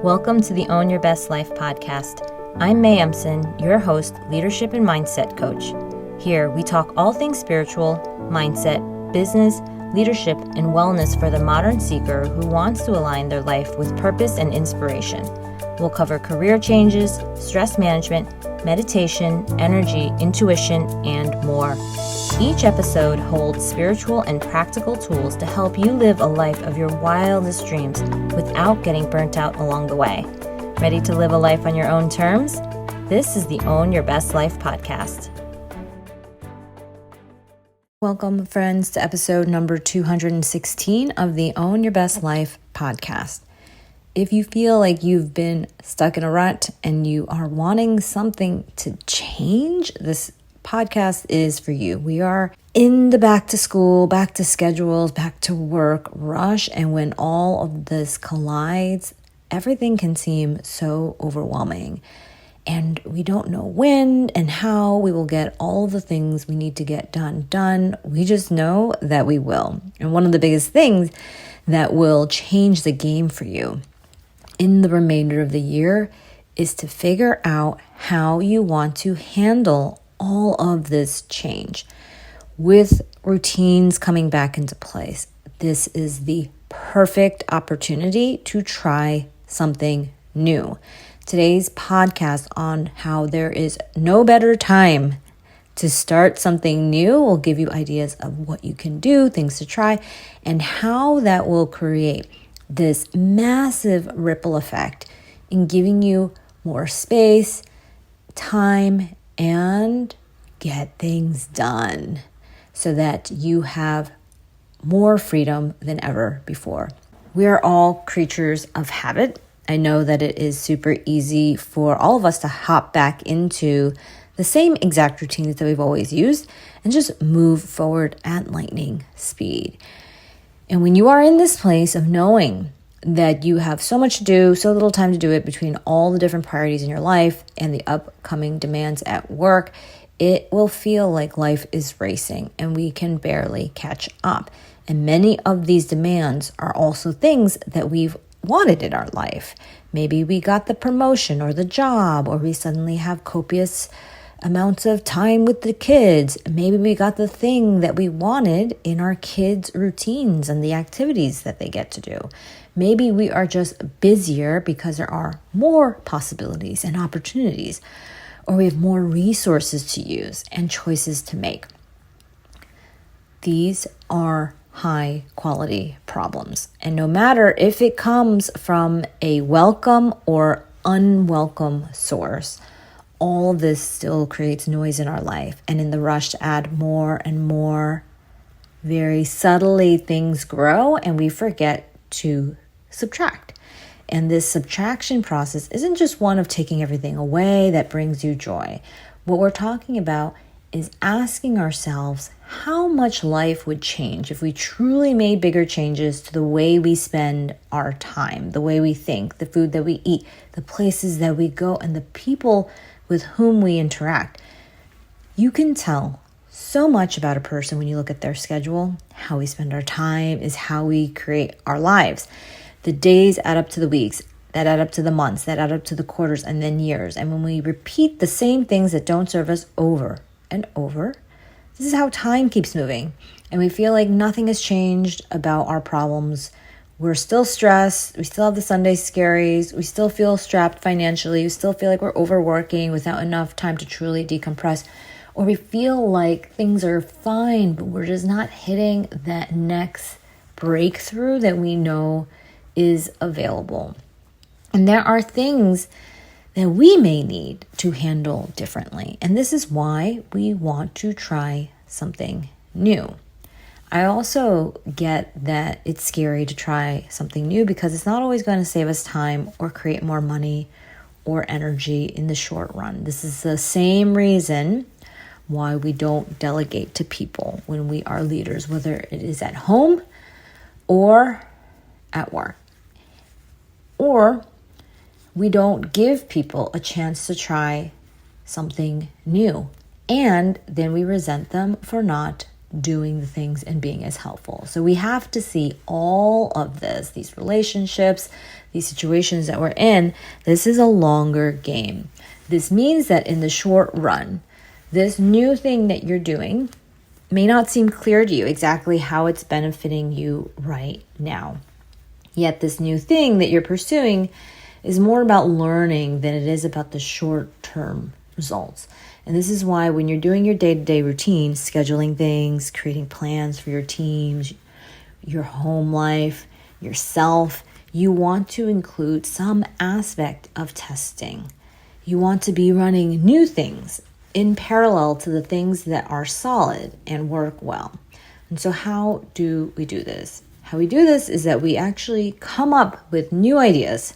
Welcome to the Own Your Best Life podcast. I'm May Emson, your host, leadership and mindset coach. Here, we talk all things spiritual, mindset, business, leadership, and wellness for the modern seeker who wants to align their life with purpose and inspiration. We'll cover career changes, stress management, meditation, energy, intuition, and more. Each episode holds spiritual and practical tools to help you live a life of your wildest dreams without getting burnt out along the way. Ready to live a life on your own terms? This is the Own Your Best Life podcast. Welcome, friends, to episode number 216 of the Own Your Best Life podcast. If you feel like you've been stuck in a rut and you are wanting something to change, this podcast is for you. We are in the back to school, back to schedules, back to work rush. And when all of this collides, everything can seem so overwhelming. And we don't know when and how we will get all the things we need to get done. We just know that we will. And one of the biggest things that will change the game for you in the remainder of the year is to figure out how you want to handle all of this change. With routines coming back into place, this is the perfect opportunity to try something new. Today's podcast on how there is no better time to start something new will give you ideas of what you can do, things to try, and how that will create this massive ripple effect in giving you more space, time, and get things done so that you have more freedom than ever before. We are all creatures of habit. I know that it is super easy for all of us to hop back into the same exact routines that we've always used and just move forward at lightning speed. And when you are in this place of knowing that you have so much to do, so little time to do it between all the different priorities in your life and the upcoming demands at work, it will feel like life is racing and we can barely catch up. And many of these demands are also things that we've wanted in our life. Maybe we got the promotion or the job, or we suddenly have copious amounts of time with the kids. Maybe we got the thing that we wanted in our kids' routines and the activities that they get to do. Maybe we are just busier because there are more possibilities and opportunities, or we have more resources to use and choices to make. These are high quality problems. And no matter if it comes from a welcome or unwelcome source, all of this still creates noise in our life. And in the rush to add more and more, very subtly things grow and we forget to subtract. And this subtraction process isn't just one of taking everything away that brings you joy. What we're talking about is asking ourselves how much life would change if we truly made bigger changes to the way we spend our time, the way we think, the food that we eat, the places that we go, and the people with whom we interact. You can tell so much about a person when you look at their schedule. How we spend our time is how we create our lives. The days add up to the weeks, that add up to the months, that add up to the quarters, and then years. And when we repeat the same things that don't serve us over and over, this is how time keeps moving. And we feel like nothing has changed about our problems. We're still stressed. We still have the Sunday scaries. We still feel strapped financially. We still feel like we're overworking without enough time to truly decompress. Or we feel like things are fine, but we're just not hitting that next breakthrough that we know is available. And there are things that we may need to handle differently. And this is why we want to try something new. I also get that it's scary to try something new because it's not always going to save us time or create more money or energy in the short run. This is the same reason why we don't delegate to people when we are leaders, whether it is at home or at work. Or we don't give people a chance to try something new. And then we resent them for not doing the things and being as helpful. So we have to see all of this, these relationships, these situations that we're in. This is a longer game. This means that in the short run, this new thing that you're doing may not seem clear to you exactly how it's benefiting you right now. Yet this new thing that you're pursuing is more about learning than it is about the short-term results. And this is why when you're doing your day-to-day routine, scheduling things, creating plans for your teams, your home life, yourself, you want to include some aspect of testing. You want to be running new things in parallel to the things that are solid and work well. And so how do we do this? How we do this is that we actually come up with new ideas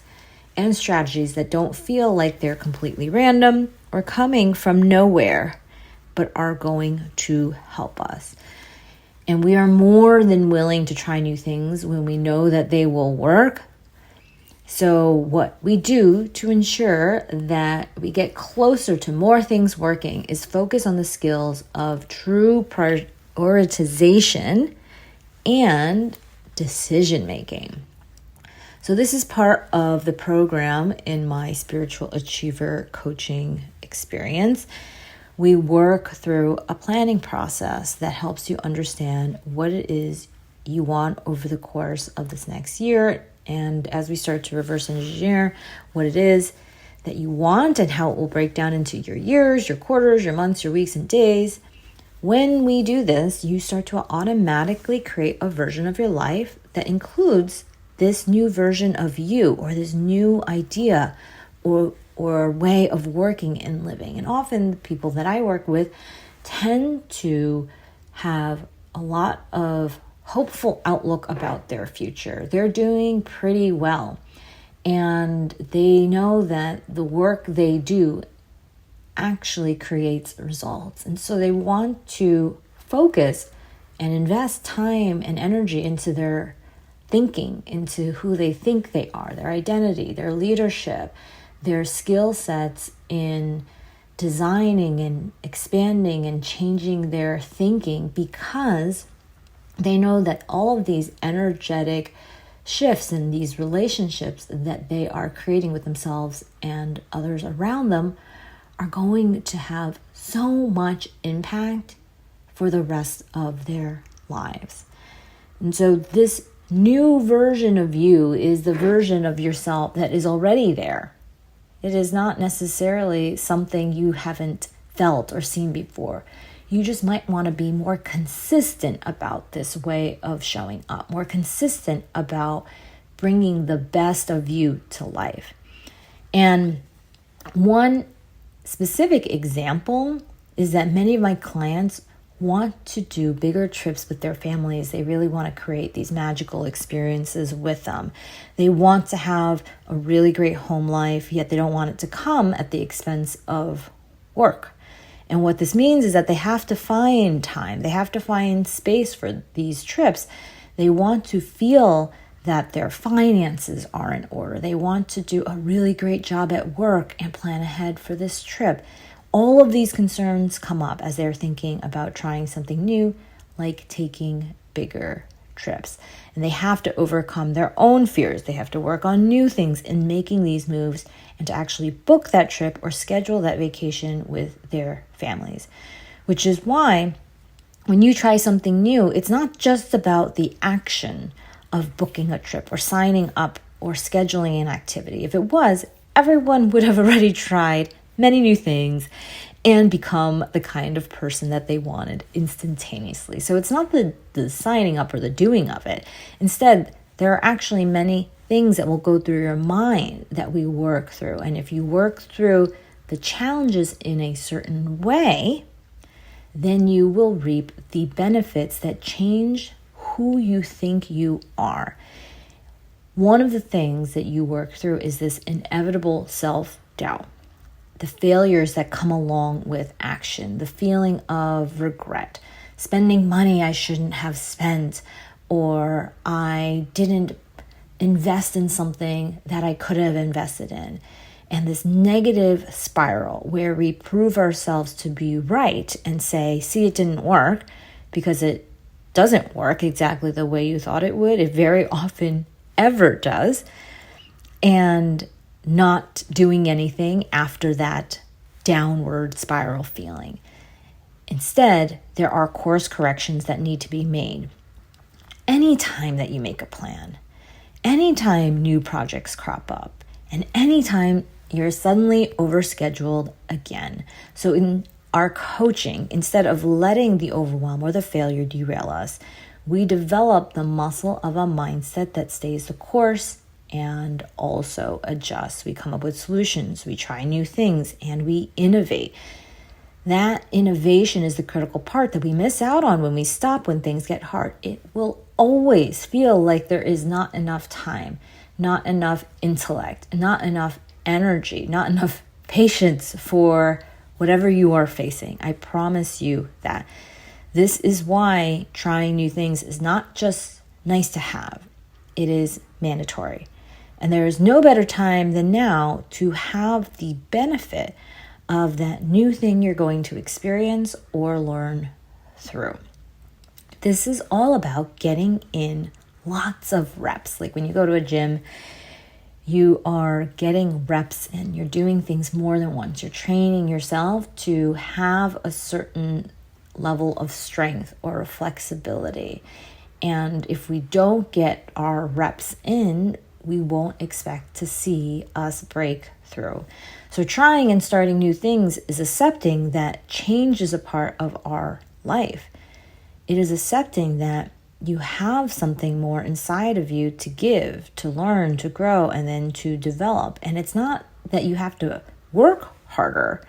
and strategies that don't feel like they're completely random or coming from nowhere, but are going to help us. And we are more than willing to try new things when we know that they will work. So what we do to ensure that we get closer to more things working is focus on the skills of true prioritization and decision making. So this is part of the program in my Spiritual Achiever coaching experience. We work through a planning process that helps you understand what it is you want over the course of this next year. And as we start to reverse engineer what it is that you want and how it will break down into your years, your quarters, your months, your weeks, and days, when we do this, you start to automatically create a version of your life that includes this new version of you, or this new idea or way of working and living. And often the people that I work with tend to have a lot of hopeful outlook about their future. They're doing pretty well, and they know that the work they do actually creates results. And so they want to focus and invest time and energy into their thinking, into who they think they are, their identity, their leadership, their skill sets in designing and expanding and changing their thinking, because they know that all of these energetic shifts in these relationships that they are creating with themselves and others around them are going to have so much impact for the rest of their lives. And so this new version of you is the version of yourself that is already there. It is not necessarily something you haven't felt or seen before. You just might want to be more consistent about this way of showing up, more consistent about bringing the best of you to life. And one specific example is that many of my clients want to do bigger trips with their families. They really want to create these magical experiences with them. They want to have a really great home life, yet they don't want it to come at the expense of work. And what this means is that they have to find time. They have to find space for these trips. They want to feel that their finances are in order. They want to do a really great job at work and plan ahead for this trip. All of these concerns come up as they're thinking about trying something new, like taking bigger trips. And they have to overcome their own fears. They have to work on new things in making these moves and to actually book that trip or schedule that vacation with their families. Which is why when you try something new, it's not just about the action of booking a trip or signing up or scheduling an activity. If it was, everyone would have already tried many new things and become the kind of person that they wanted instantaneously. So it's not the signing up or the doing of it. Instead, there are actually many things that will go through your mind that we work through. And if you work through the challenges in a certain way, then you will reap the benefits that change who you think you are. One of the things that you work through is this inevitable self-doubt. The failures that come along with action, the feeling of regret, spending money I shouldn't have spent, or I didn't invest in something that I could have invested in. And this negative spiral where we prove ourselves to be right and say, see, it didn't work, because it doesn't work exactly the way you thought it would. It very often ever does. And not doing anything after that downward spiral feeling. Instead, there are course corrections that need to be made. Anytime that you make a plan, anytime new projects crop up, and anytime you're suddenly overscheduled again. So in our coaching, instead of letting the overwhelm or the failure derail us, we develop the muscle of a mindset that stays the course and also adjusts. We come up with solutions, we try new things, and we innovate. That innovation is the critical part that we miss out on when we stop when things get hard. It will always feel like there is not enough time, not enough intellect, not enough energy, not enough patience for whatever you are facing. I promise you that. This is why trying new things is not just nice to have. It is mandatory. And there is no better time than now to have the benefit of that new thing you're going to experience or learn through. This is all about getting in lots of reps. Like when you go to a gym, you are getting reps and you're doing things more than once. You're training yourself to have a certain level of strength or flexibility. And if we don't get our reps in, we won't expect to see us break through. So trying and starting new things is accepting that change is a part of our life. It is accepting that you have something more inside of you to give, to learn, to grow, and then to develop. And it's not that you have to work harder.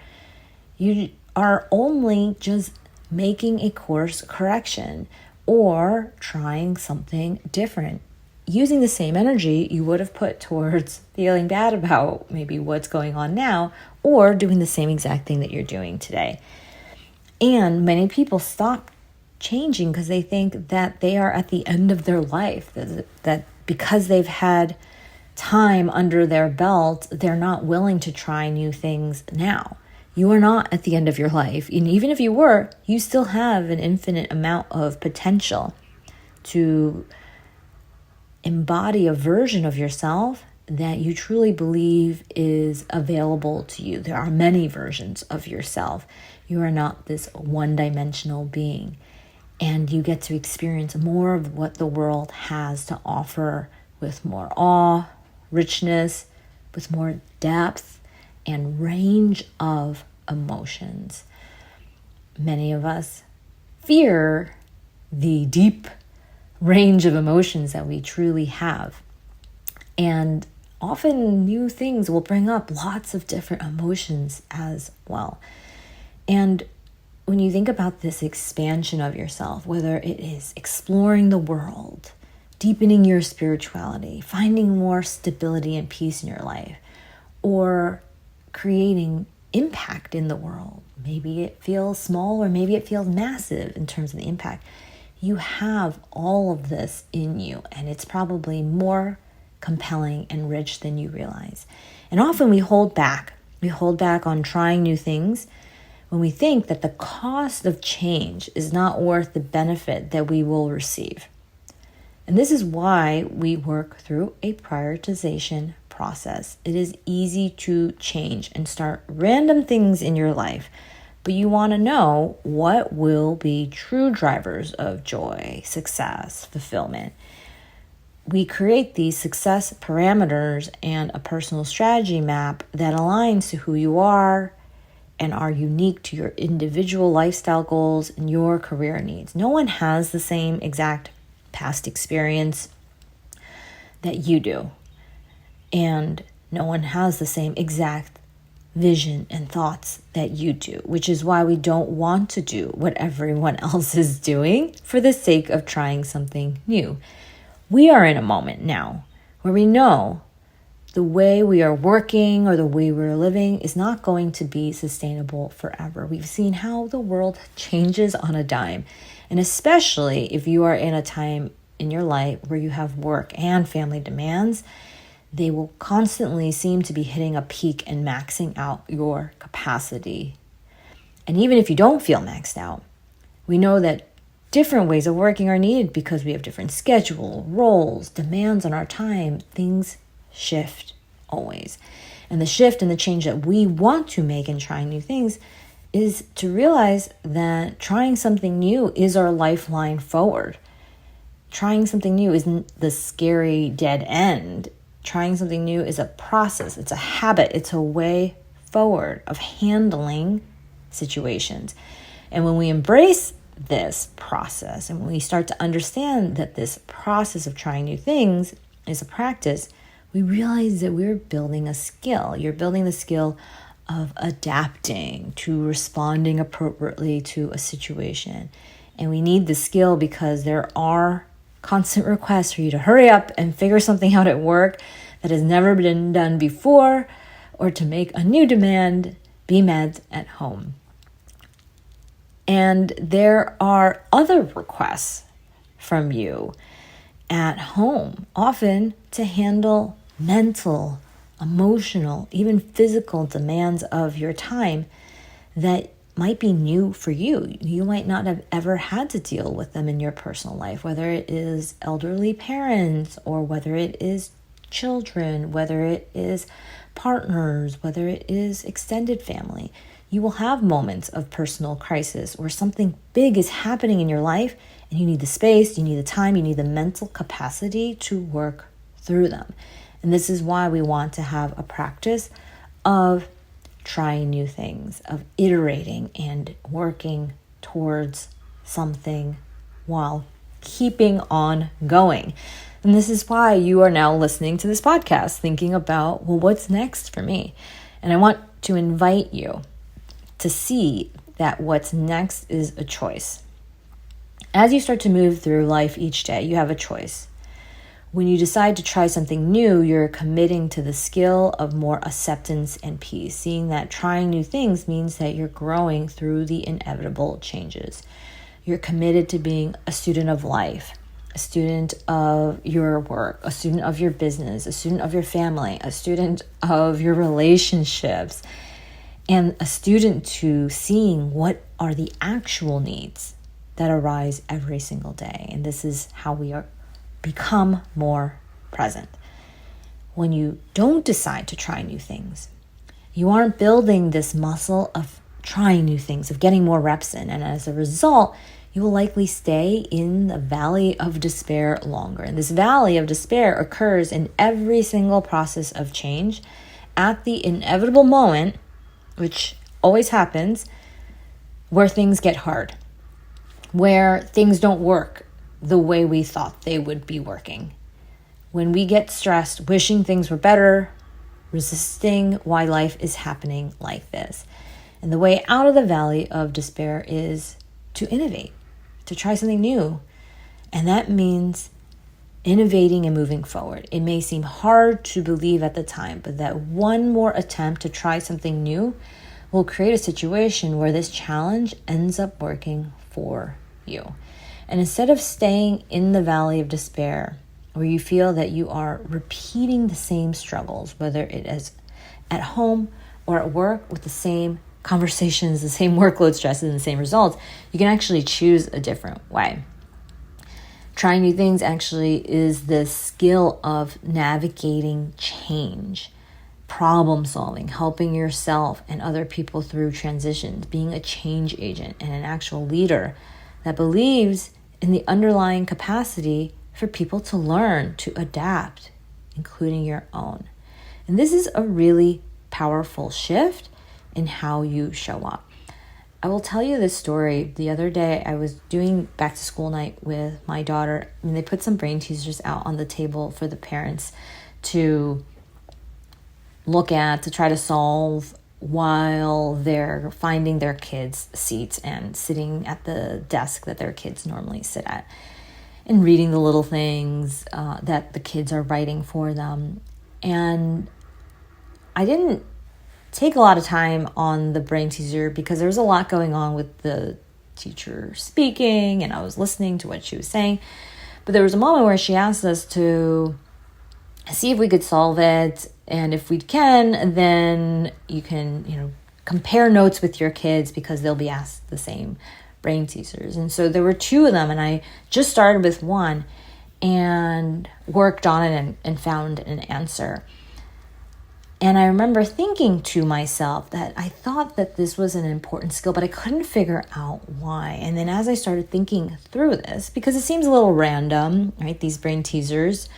You are only just making a course correction or trying something different, using the same energy you would have put towards feeling bad about maybe what's going on now, or doing the same exact thing that you're doing today. And many people stop changing because they think that they are at the end of their life, that because they've had time under their belt, they're not willing to try new things now. You are not at the end of your life. And even if you were, you still have an infinite amount of potential to embody a version of yourself that you truly believe is available to you. There are many versions of yourself. You are not this one-dimensional being. And you get to experience more of what the world has to offer with more awe, richness, with more depth and range of emotions. Many of us fear the deep range of emotions that we truly have. And often new things will bring up lots of different emotions as well. And when you think about this expansion of yourself, whether it is exploring the world, deepening your spirituality, finding more stability and peace in your life, or creating impact in the world, maybe it feels small or maybe it feels massive in terms of the impact. You have all of this in you, and it's probably more compelling and rich than you realize. And often we hold back. We hold back on trying new things when we think that the cost of change is not worth the benefit that we will receive. And this is why we work through a prioritization process. It is easy to change and start random things in your life, but you want to know what will be true drivers of joy, success, fulfillment. We create these success parameters and a personal strategy map that aligns to who you are and are unique to your individual lifestyle goals and your career needs. No one has the same exact past experience that you do. And no one has the same exact vision and thoughts that you do, which is why we don't want to do what everyone else is doing for the sake of trying something new. We are in a moment now where we know the way we are working or the way we're living is not going to be sustainable forever. We've seen how the world changes on a dime. And especially if you are in a time in your life where you have work and family demands, they will constantly seem to be hitting a peak and maxing out your capacity. And even if you don't feel maxed out, we know that different ways of working are needed because we have different schedule, roles, demands on our time. Things shift always. And the shift and the change that we want to make in trying new things is to realize that trying something new is our lifeline forward. Trying something new isn't the scary dead end. Trying something new is a process. It's a habit. It's a way forward of handling situations. And when we embrace this process and when we start to understand that this process of trying new things is a practice, we realize that we're building a skill. You're building the skill of adapting to responding appropriately to a situation. And we need the skill because there are constant requests for you to hurry up and figure something out at work that has never been done before, or to make a new demand be met at home. And there are other requests from you at home, often to handle mental, emotional, even physical demands of your time that might be new for you. You might not have ever had to deal with them in your personal life, whether it is elderly parents or whether it is children, whether it is partners, whether it is extended family. You will have moments of personal crisis where something big is happening in your life and you need the space, you need the time, you need the mental capacity to work through them. And this is why we want to have a practice of trying new things, of iterating and working towards something while keeping on going. And this is why you are now listening to this podcast, thinking about, well, what's next for me? And I want to invite you to see that what's next is a choice. As you start to move through life each day, you have a choice. When you decide to try something new, you're committing to the skill of more acceptance and peace, seeing that trying new things means that you're growing through the inevitable changes. You're committed to being a student of life, a student of your work, a student of your business, a student of your family, a student of your relationships, and a student to seeing what are the actual needs that arise every single day. And this is how we become more present. When you don't decide to try new things, you aren't building this muscle of trying new things, of getting more reps in. And as a result, you will likely stay in the valley of despair longer. And this valley of despair occurs in every single process of change at the inevitable moment, which always happens, where things get hard, where things don't work the way we thought they would be working. When we get stressed, wishing things were better, resisting why life is happening like this. And the way out of the valley of despair is to innovate, to try something new. And that means innovating and moving forward. It may seem hard to believe at the time, but that one more attempt to try something new will create a situation where this challenge ends up working for you. And instead of staying in the valley of despair, where you feel that you are repeating the same struggles, whether it is at home or at work with the same conversations, the same workload stresses, and the same results, you can actually choose a different way. Trying new things actually is the skill of navigating change, problem solving, helping yourself and other people through transitions, being a change agent and an actual leader that believes in the underlying capacity for people to learn, to adapt, including your own. And this is a really powerful shift in how you show up. I will tell you this story. The other day, I was doing back to school night with my daughter, and they put some brain teasers out on the table for the parents to look at, to try to solve while they're finding their kids' seats and sitting at the desk that their kids normally sit at, and reading the little things that the kids are writing for them. And I didn't take a lot of time on the brain teaser because there was a lot going on with the teacher speaking, and I was listening to what she was saying. But there was a moment where she asked us to see if we could solve it. And if we can, then you can, compare notes with your kids because they'll be asked the same brain teasers. And so there were two of them, and I just started with one and worked on it and found an answer. And I remember thinking to myself that I thought that this was an important skill, but I couldn't figure out why. And then as I started thinking through this, because it seems a little random, right? These brain teasers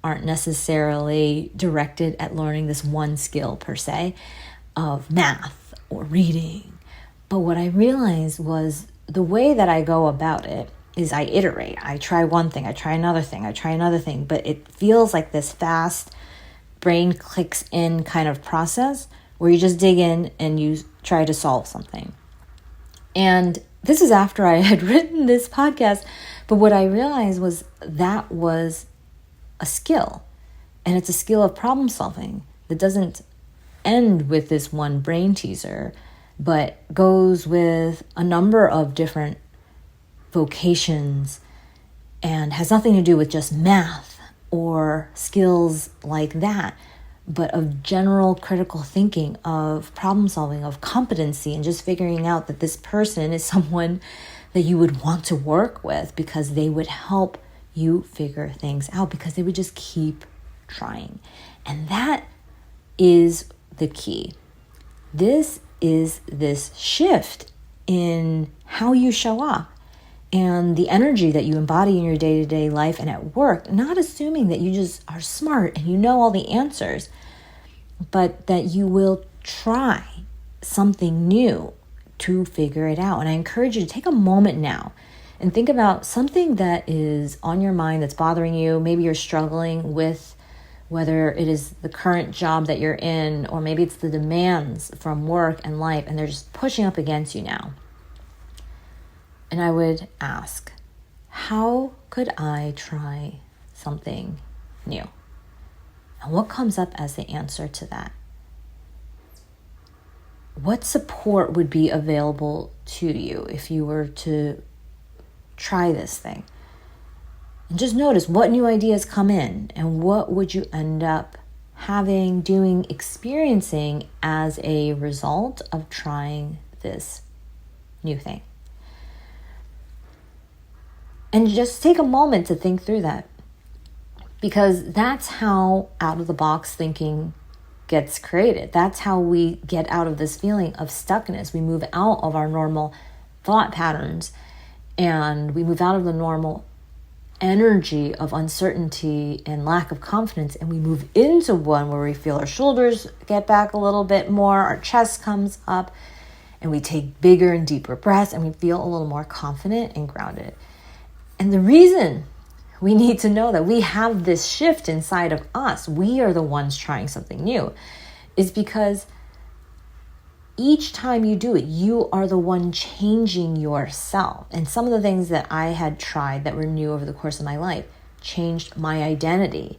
aren't necessarily directed at learning this one skill per se of math or reading. But what I realized was the way that I go about it is I iterate. I try one thing, I try another thing, I try another thing, but it feels like this fast brain clicks in kind of process where you just dig in and you try to solve something. And this is after I had written this podcast, but what I realized was that was a skill, and it's a skill of problem solving that doesn't end with this one brain teaser, but goes with a number of different vocations and has nothing to do with just math or skills like that, but of general critical thinking, of problem solving, of competency, and just figuring out that this person is someone that you would want to work with because they would help you figure things out, because they would just keep trying. And that is the key. This is this shift in how you show up and the energy that you embody in your day-to-day life and at work, not assuming that you just are smart and you know all the answers, but that you will try something new to figure it out. And I encourage you to take a moment now and think about something that is on your mind that's bothering you. Maybe you're struggling with whether it is the current job that you're in, or maybe it's the demands from work and life, and they're just pushing up against you now. And I would ask, how could I try something new? And what comes up as the answer to that? What support would be available to you if you were to try this thing? And just notice what new ideas come in and what would you end up having, doing, experiencing as a result of trying this new thing. And just take a moment to think through that, because that's how out of the box thinking gets created. That's how we get out of this feeling of stuckness. We move out of our normal thought patterns and we move out of the normal energy of uncertainty and lack of confidence, and we move into one where we feel our shoulders get back a little bit more, our chest comes up, and we take bigger and deeper breaths, and we feel a little more confident and grounded. And the reason we need to know that we have this shift inside of us, we are the ones trying something new, is because each time you do it, you are the one changing yourself. And some of the things that I had tried that were new over the course of my life changed my identity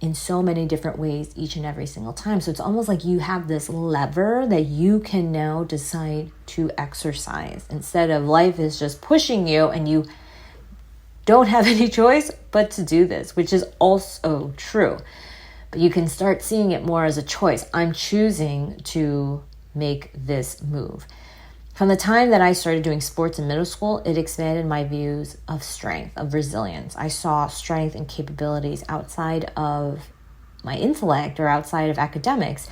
in so many different ways each and every single time. So it's almost like you have this lever that you can now decide to exercise, instead of life is just pushing you and you don't have any choice but to do this, which is also true. But you can start seeing it more as a choice. I'm choosing to make this move. From the time that I started doing sports in middle school, it expanded my views of strength, of resilience. I saw strength and capabilities outside of my intellect or outside of academics.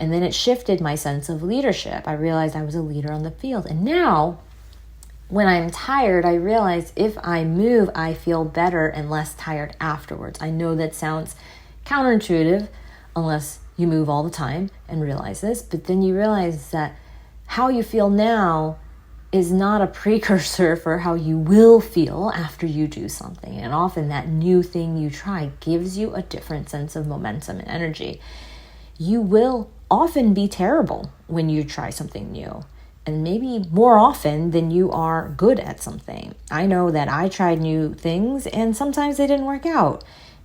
And then it shifted my sense of leadership. I realized I was a leader on the field. And now, when I'm tired, I realize if I move, I feel better and less tired afterwards. I know that sounds counterintuitive unless you move all the time and realize this, but then you realize that how you feel now is not a precursor for how you will feel after you do something. And often that new thing you try gives you a different sense of momentum and energy. You will often be terrible when you try something new, and maybe more often than you are good at something. I know that I tried new things and sometimes they didn't work out.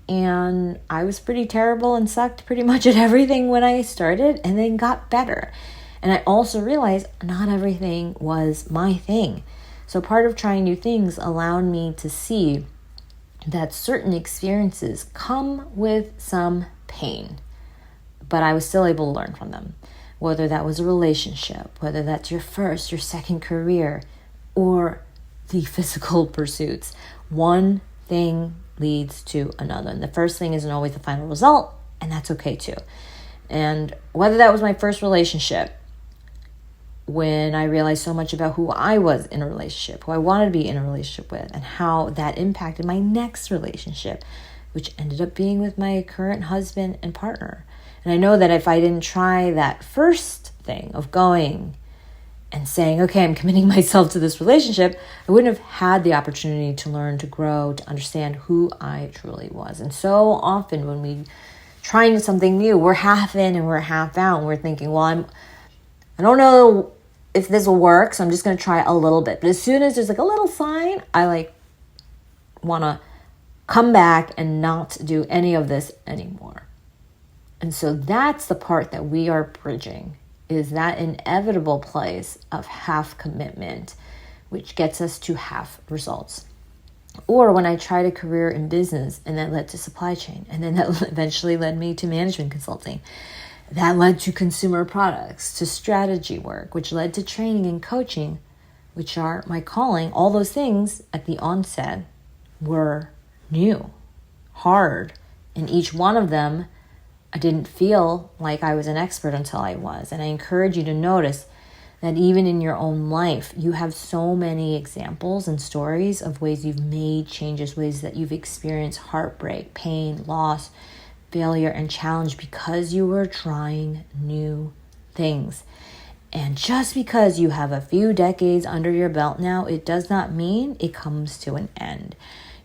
And I was pretty terrible and sucked pretty much at everything when I started, and then got better. And I also realized not everything was my thing. So part of trying new things allowed me to see that certain experiences come with some pain, but I was still able to learn from them. Whether that was a relationship, whether that's your first, your second career, or the physical pursuits. One thing leads to another. And the first thing isn't always the final result, and that's okay too. And whether that was my first relationship, when I realized so much about who I was in a relationship, who I wanted to be in a relationship with, and how that impacted my next relationship, which ended up being with my current husband and partner. And I know that if I didn't try that first thing of going and saying, okay, I'm committing myself to this relationship, I wouldn't have had the opportunity to learn, to grow, to understand who I truly was. And so often when we trying something new, we're half in and we're half out, and we're thinking, well, I don't know if this will work, so I'm just going to try a little bit. But as soon as there's like a little sign, I want to come back and not do any of this anymore. And so that's the part that we are bridging, is that inevitable place of half commitment, which gets us to half results. Or when I tried a career in business and that led to supply chain, and then that eventually led me to management consulting. That led to consumer products, to strategy work, which led to training and coaching, which are my calling. All those things at the onset were new, hard, and each one of them, I didn't feel like I was an expert until I was. And I encourage you to notice that even in your own life, you have so many examples and stories of ways you've made changes, ways that you've experienced heartbreak, pain, loss, failure, and challenge because you were trying new things. And just because you have a few decades under your belt now, it does not mean it comes to an end.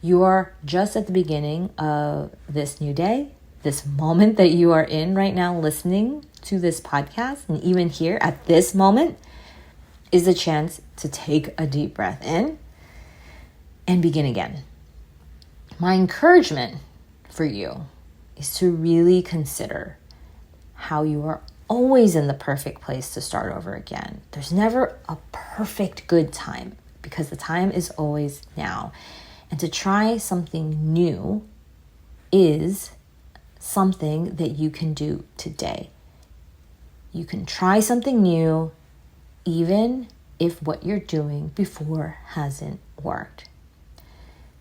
You are just at the beginning of this new day, this moment that you are in right now listening to this podcast, and even here at this moment is a chance to take a deep breath in and begin again. My encouragement for you is to really consider how you are always in the perfect place to start over again. There's never a perfect good time because the time is always now. And to try something new is something that you can do today. You can try something new even if what you're doing before hasn't worked.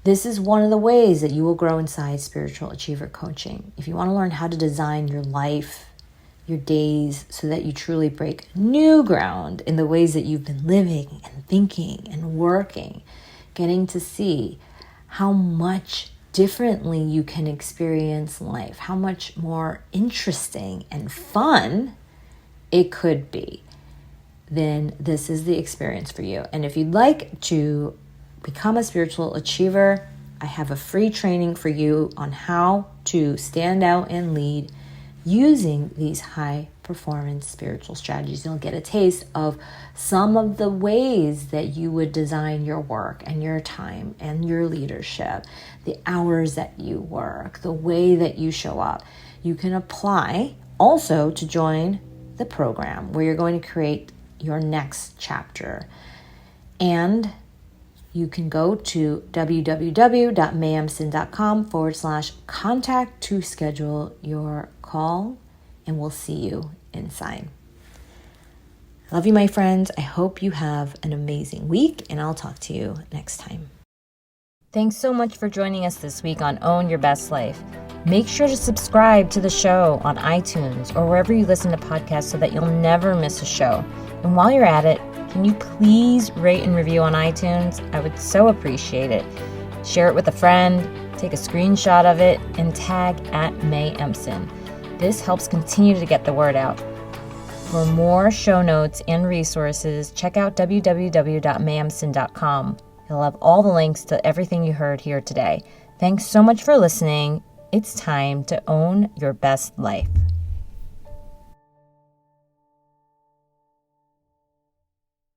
This is one of the ways that you will grow inside Spiritual Achiever Coaching. If you want to learn how to design your life, your days, so that you truly break new ground in the ways that you've been living and thinking and working, getting to see how much differently you can experience life, how much more interesting and fun it could be, then this is the experience for you. And if you'd like to become a spiritual achiever, I have a free training for you on how to stand out and lead using these high performance spiritual strategies. You'll get a taste of some of the ways that you would design your work and your time and your leadership, the hours that you work, the way that you show up. You can apply also to join the program where you're going to create your next chapter. And you can go to www.mayemson.com/contact to schedule your call, and we'll see you inside. I love you, my friends. I hope you have an amazing week, and I'll talk to you next time. Thanks so much for joining us this week on Own Your Best Life. Make sure to subscribe to the show on iTunes or wherever you listen to podcasts so that you'll never miss a show. And while you're at it, can you please rate and review on iTunes? I would so appreciate it. Share it with a friend, take a screenshot of it, and tag @MayEmson. This helps continue to get the word out. For more show notes and resources, check out www.mayemson.com. You'll have all the links to everything you heard here today. Thanks so much for listening. It's time to own your best life.